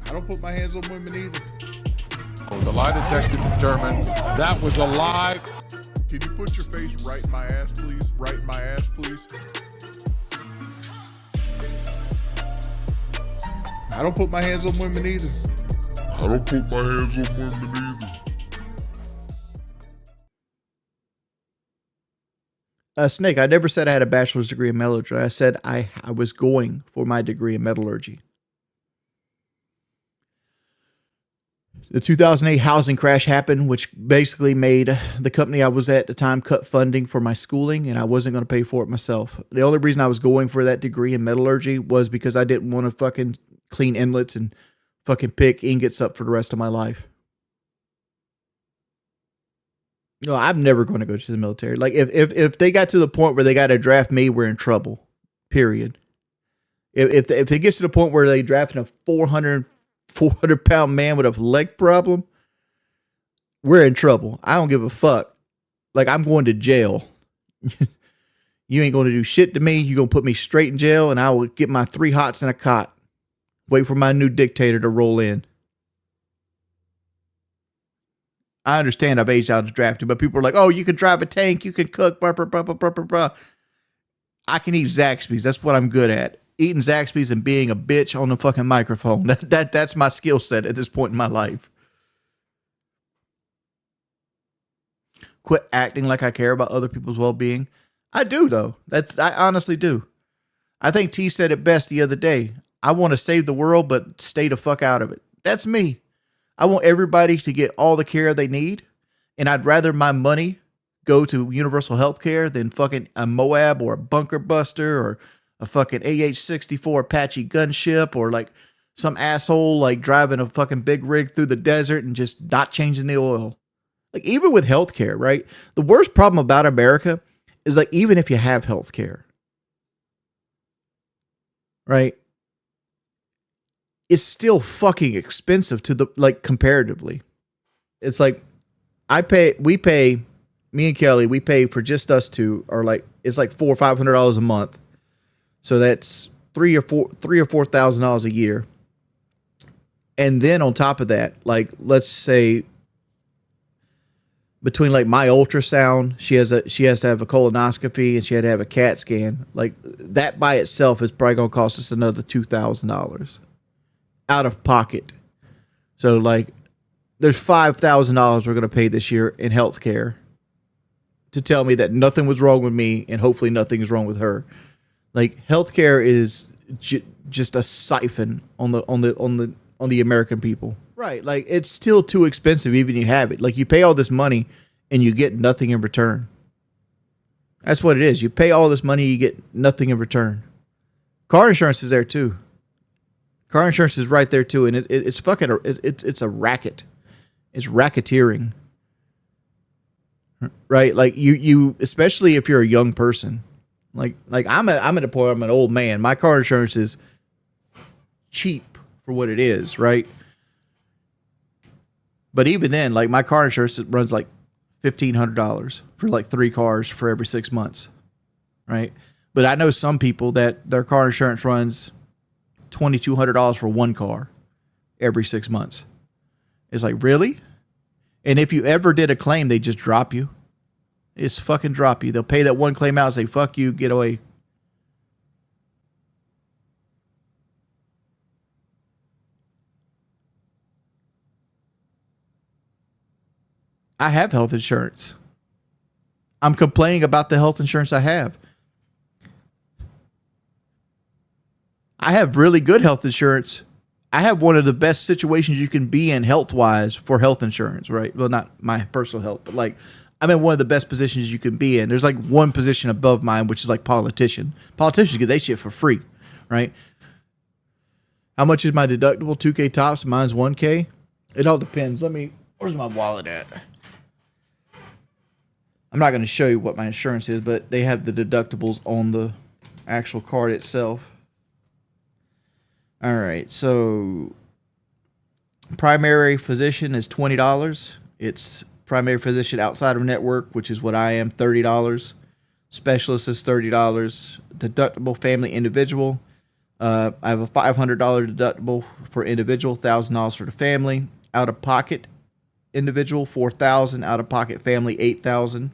I don't put my hands on women either. Oh, the lie detector determined that was a lie. Can you put your face right in my ass, please? Right in my ass, please. I don't put my hands on women either. I don't put my hands on women either. Snake, I never said I had a bachelor's degree in metallurgy. I said I was going for my degree in metallurgy. The 2008 housing crash happened, which basically made the company I was at the time cut funding for my schooling, and I wasn't going to pay for it myself. The only reason I was going for that degree in metallurgy was because I didn't want to fucking clean inlets and fucking pick ingots up for the rest of my life. No, I'm never going to go to the military. Like, if they got to the point where they got to draft me, we're in trouble. Period. If it gets to the point where they drafting a 400 pound man with a leg problem, we're in trouble. I don't give a fuck. Like, I'm going to jail. You ain't going to do shit to me. You're going to put me straight in jail, and I will get my 3 hots in a cot. Wait for my new dictator to roll in. I understand I've aged out of drafting, but people are like, oh, you can drive a tank, you can cook, blah, blah, blah, blah, blah, blah, blah. I can eat Zaxby's. That's what I'm good at. Eating Zaxby's and being a bitch on the fucking microphone. That's my skill set at this point in my life. Quit acting like I care about other people's well-being. I do, though. I honestly do. I think T said it best the other day. I want to save the world, but stay the fuck out of it. That's me. I want everybody to get all the care they need, and I'd rather my money go to universal health care than fucking a Moab or a bunker buster or a fucking AH-64 Apache gunship or like some asshole like driving a fucking big rig through the desert and just not changing the oil. Like, even with health care, right? The worst problem about America is, like, even if you have health care, right? It's still fucking expensive to the, like, comparatively. It's like, me and Kelly, we pay for just us two, or like, it's like $400 or $500 a month. So that's $3,000 or $4,000 a year. And then on top of that, like, let's say between like my ultrasound, she has to have a colonoscopy, and she had to have a CAT scan. Like, that by itself is probably going to cost us another $2,000 out of pocket. So like, there's $5,000 we're going to pay this year in healthcare to tell me that nothing was wrong with me and hopefully nothing is wrong with her. Like, healthcare is just a siphon on the American people. Right. Like, it's still too expensive even if you have it. Like, you pay all this money and you get nothing in return. That's what it is. You pay all this money, you get nothing in return. Car insurance is there too. Car insurance is right there too, and it's fucking it's a racket. It's racketeering. Right? Like, you especially if you're a young person. Like I'm at a point, I'm an old man. My car insurance is cheap for what it is, right? But even then, like, my car insurance runs like $1,500 for like 3 cars for every 6 months, right? But I know some people that their car insurance runs $2,200 for 1 car every 6 months. It's like, really? And if you ever did a claim, they just drop you. It's fucking drop you. They'll pay that one claim out and say, fuck you, get away. I have health insurance. I'm complaining about the health insurance I have. I have really good health insurance. I have one of the best situations you can be in health-wise for health insurance, right? Well, not my personal health, but like, I'm in one of the best positions you can be in. There's like one position above mine, which is like politician. Politicians get they shit for free, right? How much is my deductible? 2K tops. Mine's 1K. It all depends. Where's my wallet at? I'm not going to show you what my insurance is, but they have the deductibles on the actual card itself. All right, so primary physician is $20. It's primary physician outside of network, which is what I am, $30. Specialist is $30. Deductible family individual, I have a $500 deductible for individual, $1,000 for the family. Out of pocket, individual $4,000. Out of pocket, family $8,000.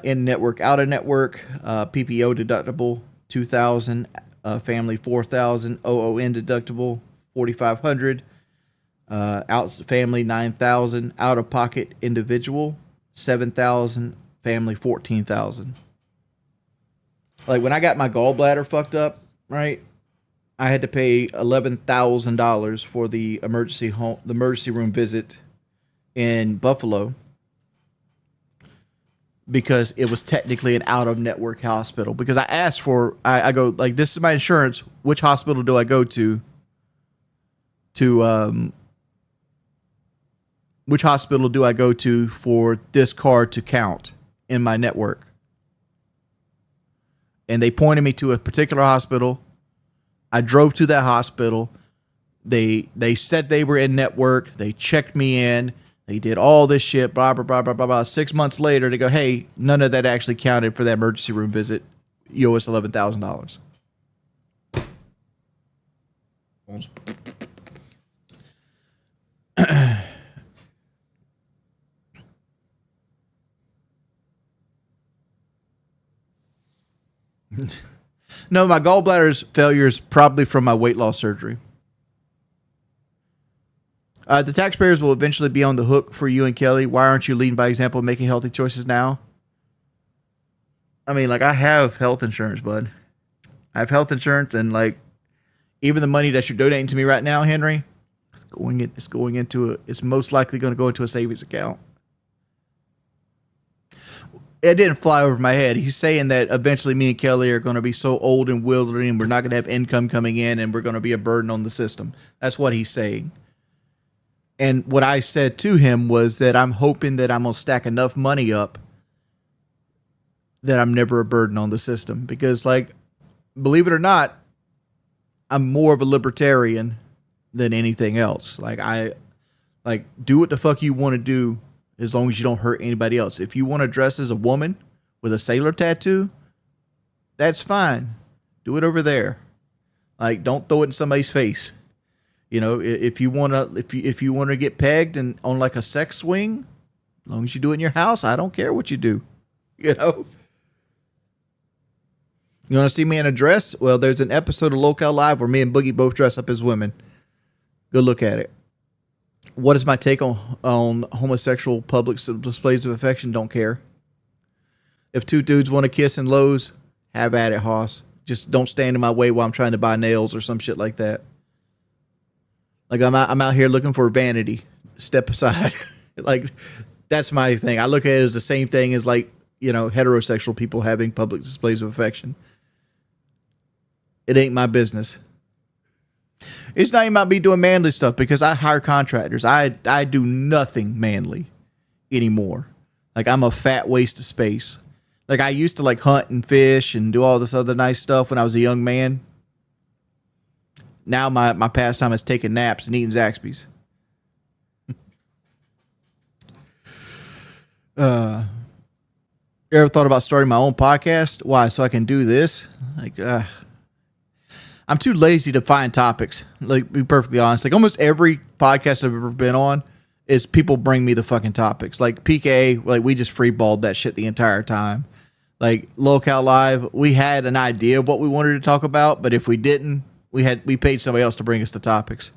In network, out of network, PPO deductible $2,000. Family $4,000. OON deductible $4,500. Out family $9,000. Out of pocket individual $7,000. Family $14,000. Like when I got my gallbladder fucked up, right? I had to pay $11,000 for the emergency room visit in Buffalo because it was technically an out of network hospital. Because I asked for, I go like, this is my insurance. Which hospital do I go to? Which hospital do I go to for this card to count in my network? And they pointed me to a particular hospital. I drove to that hospital. They said they were in network. They checked me in. They did all this shit, blah, blah, blah, blah, blah, blah. 6 months later, they go, hey, none of that actually counted for that emergency room visit. You owe us $11,000. No, my gallbladder's failure is probably from my weight loss surgery. The taxpayers will eventually be on the hook for you and Kelly. Why aren't you leading by example, making healthy choices now? I mean, like, I have health insurance, bud. I have health insurance, and like, even the money that you're donating to me right now, Henry, it's most likely going to go into a savings account. It didn't fly over my head. He's saying that eventually me and Kelly are going to be so old and wildering and we're not going to have income coming in and we're going to be a burden on the system. That's what he's saying. And what I said to him was that I'm hoping that I'm going to stack enough money up that I'm never a burden on the system. Because, like, believe it or not, I'm more of a libertarian than anything else. Like, do what the fuck you want to do as long as you don't hurt anybody else. If you want to dress as a woman with a sailor tattoo, that's fine. Do it over there. Like, don't throw it in somebody's face. You know, if you want to get pegged and on like a sex swing, as long as you do it in your house, I don't care what you do. You know? You want to see me in a dress? Well, there's an episode of Local Live where me and Boogie both dress up as women. Go look at it. What is my take on homosexual public displays of affection? Don't care. If two dudes want to kiss in Lowe's, have at it, Hoss. Just don't stand in my way while I'm trying to buy nails or some shit like that. Like, I'm out here looking for vanity. Step aside. Like, that's my thing. I look at it as the same thing as, like, you know, heterosexual people having public displays of affection. It ain't my business. It's not even about me doing manly stuff because I hire contractors. I do nothing manly anymore. Like, I'm a fat waste of space. Like, I used to like hunt and fish and do all this other nice stuff when I was a young man. Now my pastime is taking naps and eating Zaxby's. You ever thought about starting my own podcast? Why? So I can do this? Like, I'm too lazy to find topics. Like, be perfectly honest. Like, almost every podcast I've ever been on is people bring me the fucking topics. Like, PK, like, we just freeballed that shit the entire time. Like, Local Live, we had an idea of what we wanted to talk about, but if we didn't, we paid somebody else to bring us the topics.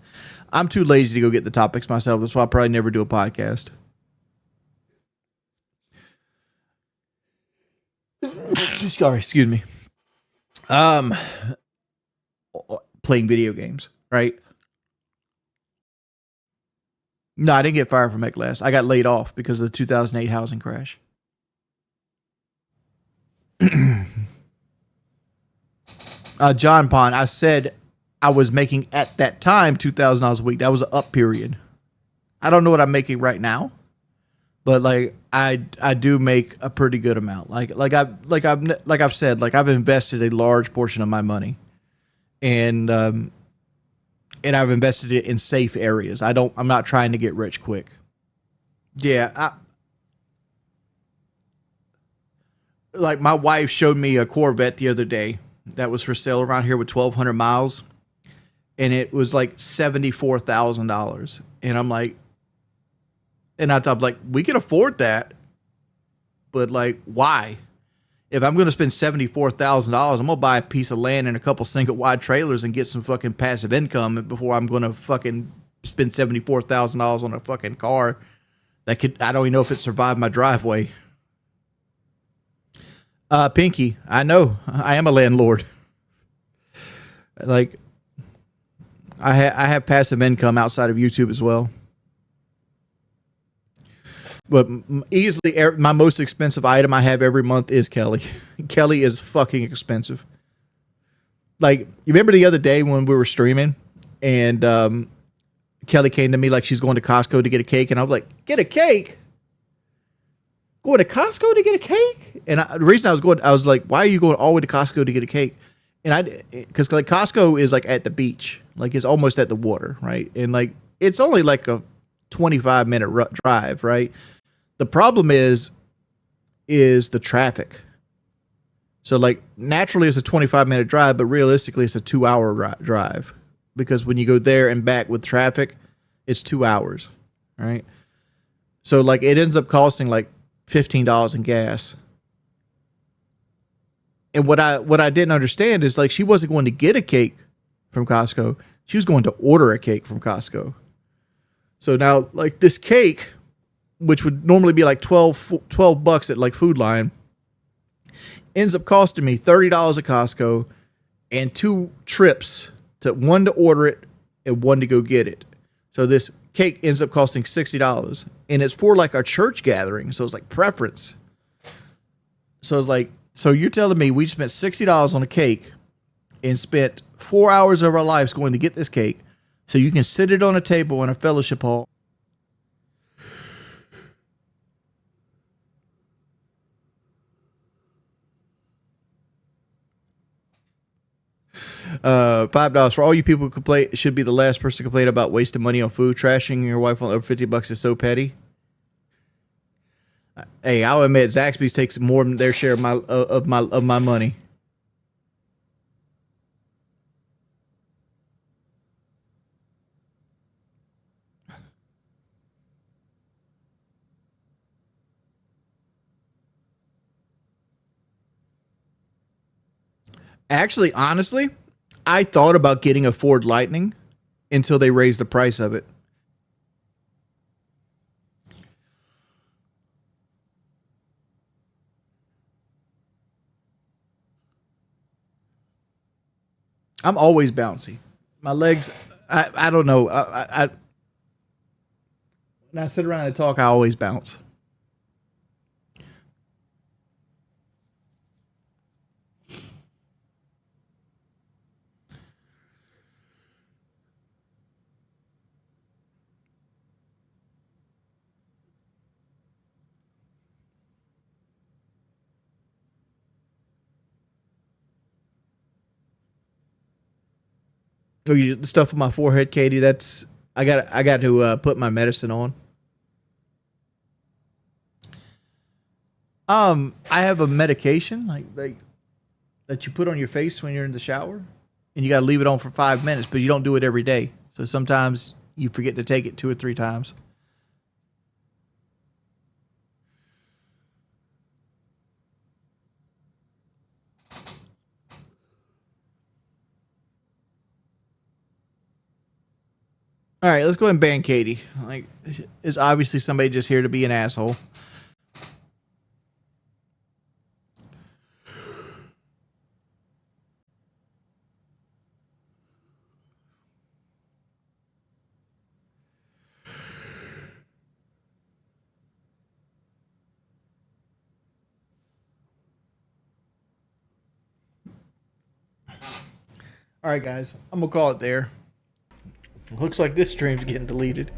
I'm too lazy to go get the topics myself. That's why I'll probably never do a podcast. Sorry, excuse me. Playing video games, right? No, I didn't get fired from Eclast. I got laid off because of the 2008 housing crash. John Pond, I said I was making at that time $2,000 a week. That was an up period. I don't know what I'm making right now, but like I do make a pretty good amount. Like I've said, like I've invested a large portion of my money, and I've invested it in safe areas. I'm not trying to get rich quick. Yeah, like my wife showed me a Corvette the other day. that was for sale around here with 1,200 miles, and it was like $74,000. And I'm like, and I thought, like, we can afford that, but like, why? If I'm going to spend $74,000, I'm going to buy a piece of land and a couple single wide trailers and get some fucking passive income before I'm going to fucking spend $74,000 on a fucking car that could, I don't even know if it survived my driveway. Pinky, I know I am a landlord. Like, I have passive income outside of YouTube as well. But easily, my most expensive item I have every month is Kelly. Kelly is fucking expensive. Like, you remember the other day when we were streaming and Kelly came to me like she's going to Costco to get a cake, and I was like, get a cake? Going to Costco to get a cake? And the reason I was like, why are you going all the way to Costco to get a cake? And because like Costco is like at the beach, like it's almost at the water, right? And like it's only like a 25-minute drive, right? The problem is the traffic. So like naturally it's a 25-minute drive, but realistically it's a 2-hour drive because when you go there and back with traffic, it's 2 hours, right? So like it ends up costing like $15 in gas. And what I didn't understand is like she wasn't going to get a cake from Costco. She was going to order a cake from Costco. So now like this cake, which would normally be like $12 at like Food Lion, ends up costing me $30 at Costco and 2 trips, one to order it and one to go get it. So this cake ends up costing $60, and it's for like a church gathering. So it's like preference. So it's like, so you're telling me we spent $60 on a cake and spent 4 hours of our lives going to get this cake so you can sit it on a table in a fellowship hall. $5 for all you people who complain. Should be the last person to complain about wasting money on food. Trashing your wife on over $50 is so petty. Hey, I'll admit Zaxby's takes more than their share of my money. Actually, honestly, I thought about getting a Ford Lightning until they raised the price of it. I'm always bouncy. My legs, I don't know. When I sit around and talk, I always bounce. Oh, the stuff on my forehead, Katie. That's I got to put my medicine on. I have a medication like that you put on your face when you're in the shower, and you got to leave it on for 5 minutes, but you don't do it every day. So sometimes you forget to take it 2 or 3 times. All right, let's go ahead and ban Katie. Like, is obviously somebody just here to be an asshole. All right, guys, I'm gonna call it there. Looks like this stream's getting deleted.